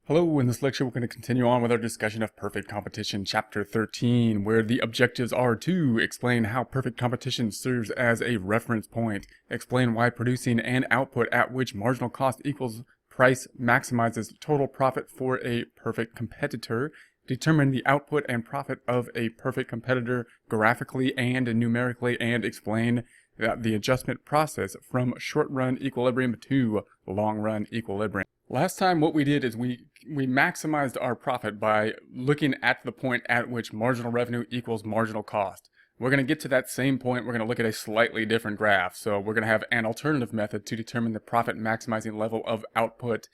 Hello, in this lecture we're going to continue on with our discussion of Perfect Competition, Chapter 13, where the objectives are to explain how perfect competition serves as a reference point, explain why producing an output at which marginal cost equals price maximizes total profit for a perfect competitor, determine the output and profit of a perfect competitor graphically and numerically, and explain the adjustment process from short-run equilibrium to long-run equilibrium. Last time what we did is we maximized our profit by looking at the point at which marginal revenue equals marginal cost. We're going to get to that same point. We're going to look at a slightly different graph. So we're going to have an alternative method to determine the profit maximizing level of output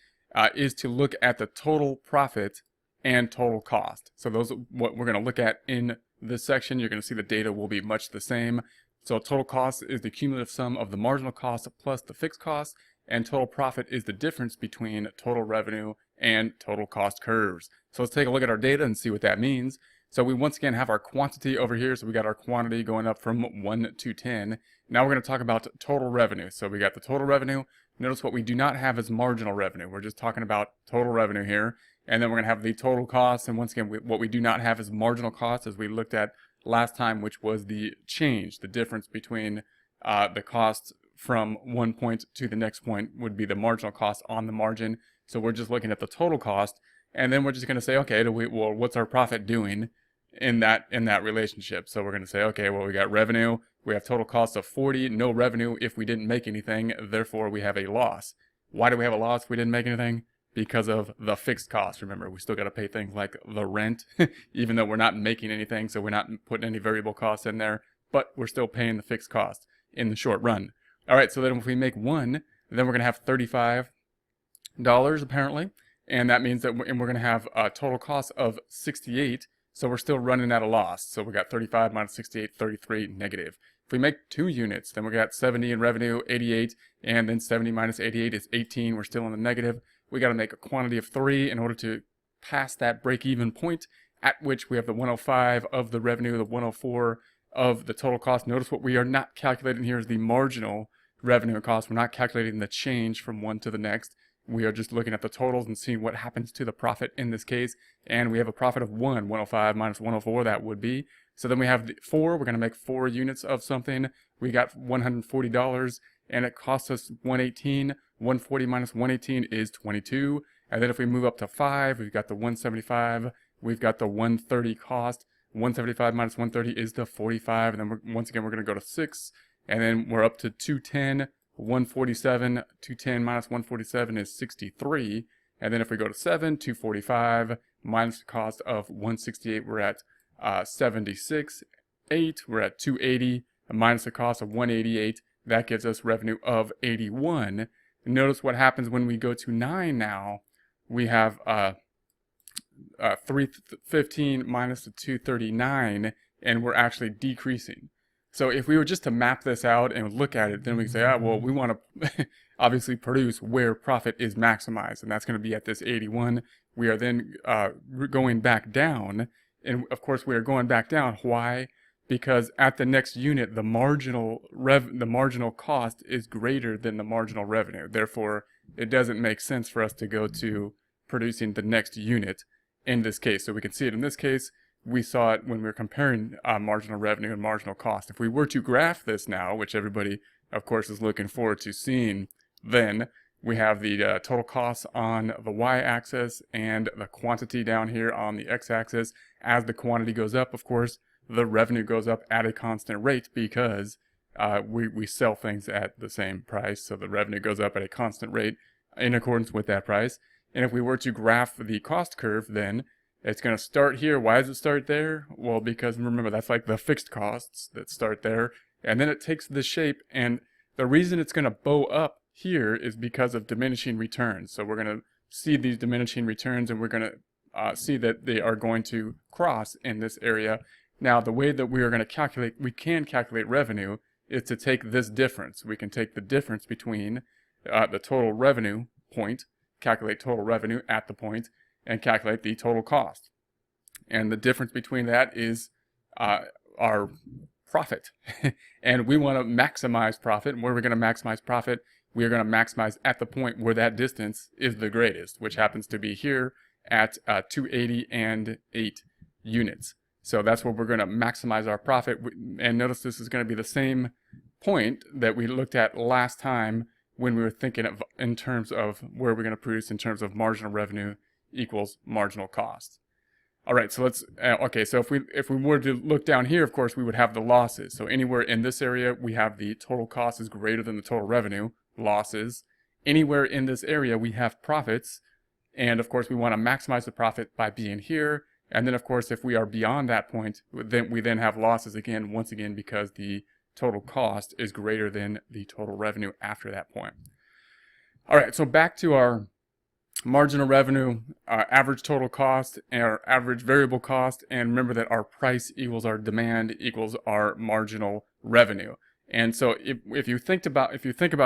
is to look at the total profit and total cost. So those are what we're going to look at in this section. You're going to see the data will be much the same. So total cost is the cumulative sum of the marginal cost plus the fixed cost, and total profit is the difference between total revenue and total cost curves. So let's take a look at our data and see what that means. So we once again have our quantity over here. So we got our quantity going up from 1 to 10. Now we're going to talk about total revenue. So we got the total revenue. Notice what we do not have is marginal revenue. We're just talking about total revenue here. And then we're going to have the total cost. And once again, what we do not have is marginal cost, as we looked at last time, which was the change, the difference between the cost from one point to the next point would be the marginal cost on the margin. So we're just looking at the total cost, and then we're just going to say, okay, well, what's our profit doing in that relationship? So we're going to say, okay, well, we got revenue, we have total cost of 40, no revenue if we didn't make anything, therefore we have a loss. Why do we have a loss if we didn't make anything? Because of the fixed cost. Remember, we still got to pay things like the rent, even though we're not making anything, so we're not putting any variable costs in there, but we're still paying the fixed cost in the short run. All right, so then if we make 1, then we're going to have $35 apparently, and that means that we're going to have a total cost of 68, so we're still running at a loss. So we got 35 minus 68, 33 negative. If we make 2 units, then we got 70 in revenue, 88, and then 70 minus 88 is 18. We're still in the negative. We got to make a quantity of 3 in order to pass that break-even point, at which we have the 105 of the revenue, the 104 of the total cost. Notice what we are not calculating here is the marginal revenue and cost. We're not calculating the change from one to the next. We are just looking at the totals and seeing what happens to the profit in this case. And we have a profit of 105 minus 104, that would be. So then we have the 4, we're going to make 4 units of something. We got $140 and it costs us 118. 140 minus 118 is 22. And then if we move up to 5, we've got the 175, we've got the 130 cost. 175 minus 130 is the 45. And then once again, we're going to go to 6. And then we're up to 210, 147, 210 minus 147 is 63. And then if we go to 7, 245 minus the cost of 168, we're at 76. 8, we're at 280, minus the cost of 188. That gives us revenue of 81. And notice what happens when we go to 9 now. We have 315 minus the 239, and we're actually decreasing. So if we were just to map this out and look at it, then we can say, well, we want to obviously produce where profit is maximized, and that's going to be at this 81. We are then going back down, and of course we are going back down. Why? Because at the next unit, the marginal cost is greater than the marginal revenue. Therefore, it doesn't make sense for us to go to producing the next unit in this case. So we can see it in this case. We saw it when we were comparing marginal revenue and marginal cost. If we were to graph this now, which everybody, of course, is looking forward to seeing, then we have the total costs on the y-axis and the quantity down here on the x-axis. As the quantity goes up, of course, the revenue goes up at a constant rate because we sell things at the same price. So the revenue goes up at a constant rate in accordance with that price. And if we were to graph the cost curve, then it's going to start here. Why does it start there? Well, because remember, that's like the fixed costs that start there. And then it takes this shape. And the reason it's going to bow up here is because of diminishing returns. So we're going to see these diminishing returns, and we're going to see that they are going to cross in this area. Now, the way that we are going to calculate, we can calculate revenue, is to take this difference. We can take the difference between the total revenue point, calculate total revenue at the point, and calculate the total cost. And the difference between that is our profit. And we want to maximize profit. And where we're going to maximize profit, we are going to maximize at the point where that distance is the greatest, which happens to be here at 280 and 8 units. So that's where we're going to maximize our profit. And notice this is going to be the same point that we looked at last time when we were thinking of in terms of where we're going to produce in terms of marginal revenue equals marginal cost. All right, so let's, okay, so if we were to look down here, of course, we would have the losses. So anywhere in this area, we have the total cost is greater than the total revenue, losses. Anywhere in this area, we have profits. And of course, we want to maximize the profit by being here. And then, of course, if we are beyond that point, we then have losses again, once again, because the total cost is greater than the total revenue after that point. All right, so back to our marginal revenue, average total cost, and our average variable cost, and remember that our price equals our demand equals our marginal revenue. And so if you think about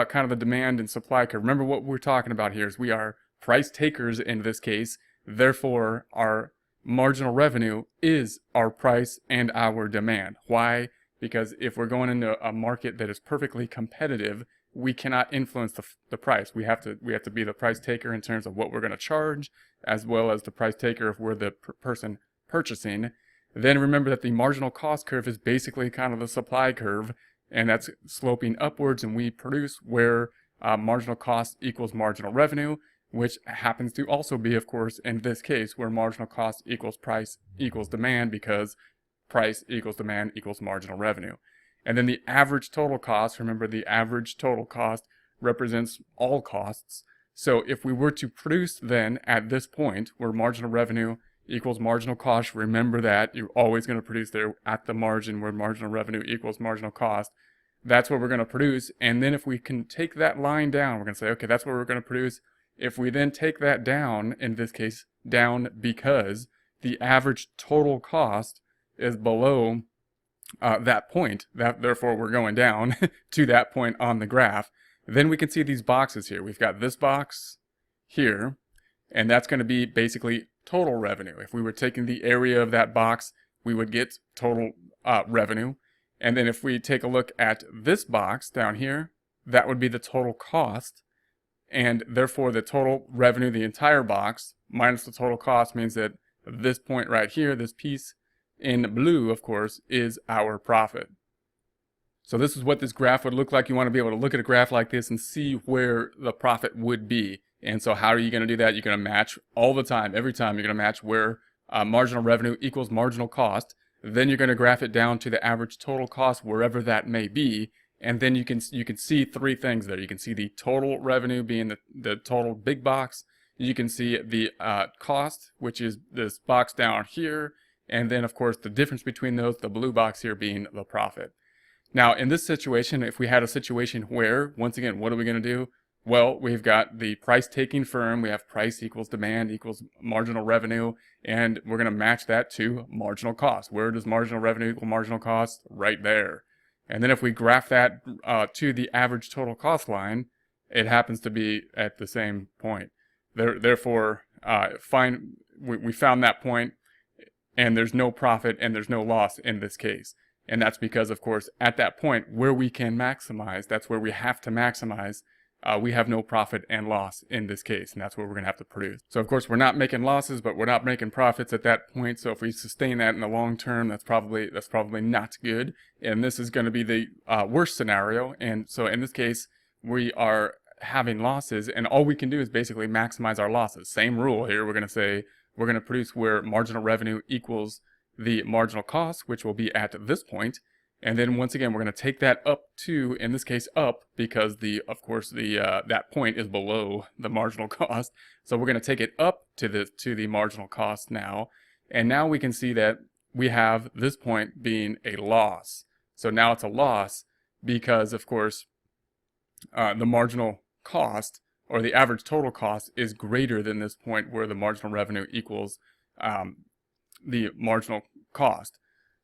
kind of the demand and supply curve, remember what we're talking about here is we are price takers in this case. Therefore, our marginal revenue is our price and our demand. Why? Because if we're going into a market that is perfectly competitive, we cannot influence the price. We have to be the price taker in terms of what we're going to charge, as well as the price taker if we're the person purchasing. Then remember that the marginal cost curve is basically kind of the supply curve, and that's sloping upwards, and we produce where marginal cost equals marginal revenue, which happens to also be, of course, in this case, where marginal cost equals price equals demand, because price equals demand equals marginal revenue. And then the average total cost, remember the average total cost represents all costs. So if we were to produce then at this point where marginal revenue equals marginal cost, remember that you're always going to produce there at the margin where marginal revenue equals marginal cost. That's what we're going to produce. And then if we can take that line down, we're going to say, okay, that's what we're going to produce. If we then take that down, in this case, down because the average total cost is below that point, therefore we're going down to that point on the graph, then we can see these boxes here. We've got this box here, and that's going to be basically total revenue. If we were taking the area of that box, we would get total revenue. And then if we take a look at this box down here, that would be the total cost. And therefore the total revenue, the entire box, minus the total cost, means that this point right here, this piece in blue, of course, is our profit. So this is what this graph would look like. You want to be able to look at a graph like this and see where the profit would be. And so how are you going to do that? You're going to match all the time. Every time you're going to match where marginal revenue equals marginal cost. Then you're going to graph it down to the average total cost, wherever that may be. And then you can see three things there. You can see the total revenue being the total big box. You can see the cost, which is this box down here. And then, of course, the difference between those, the blue box here being the profit. Now, in this situation, if we had a situation where, once again, what are we going to do? Well, we've got the price-taking firm. We have price equals demand equals marginal revenue, and we're going to match that to marginal cost. Where does marginal revenue equal marginal cost? Right there. And then if we graph that to the average total cost line, it happens to be at the same point. Therefore, we found that point, and there's no profit and there's no loss in this case. And that's because, of course, at that point where we can maximize, that's where we have to maximize, we have no profit and loss in this case, and that's what we're going to have to produce. So, of course, we're not making losses, but we're not making profits at that point. So if we sustain that in the long term, that's probably not good. And this is going to be the worst scenario. And so in this case, we are having losses, and all we can do is basically maximize our losses. Same rule here. We're going to say we're going to produce where marginal revenue equals the marginal cost, which will be at this point. And then once again, we're going to take that up to, in this case, up, because of course that point is below the marginal cost. So we're going to take it up to the marginal cost now. And now we can see that we have this point being a loss. So now it's a loss because, of course, the marginal cost, or the average total cost, is greater than this point where the marginal revenue equals the marginal cost.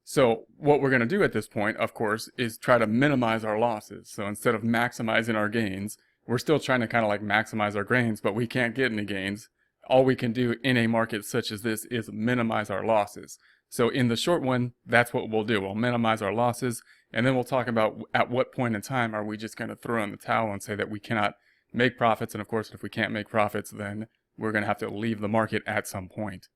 So what we're going to do at this point, of course, is try to minimize our losses. So instead of maximizing our gains, we're still trying to kind of like maximize our gains, but we can't get any gains. All we can do in a market such as this is minimize our losses. So in the short one, that's what we'll do. We'll minimize our losses. And then we'll talk about at what point in time are we just going to throw in the towel and say that we cannot make profits. And of course, if we can't make profits, then we're going to have to leave the market at some point.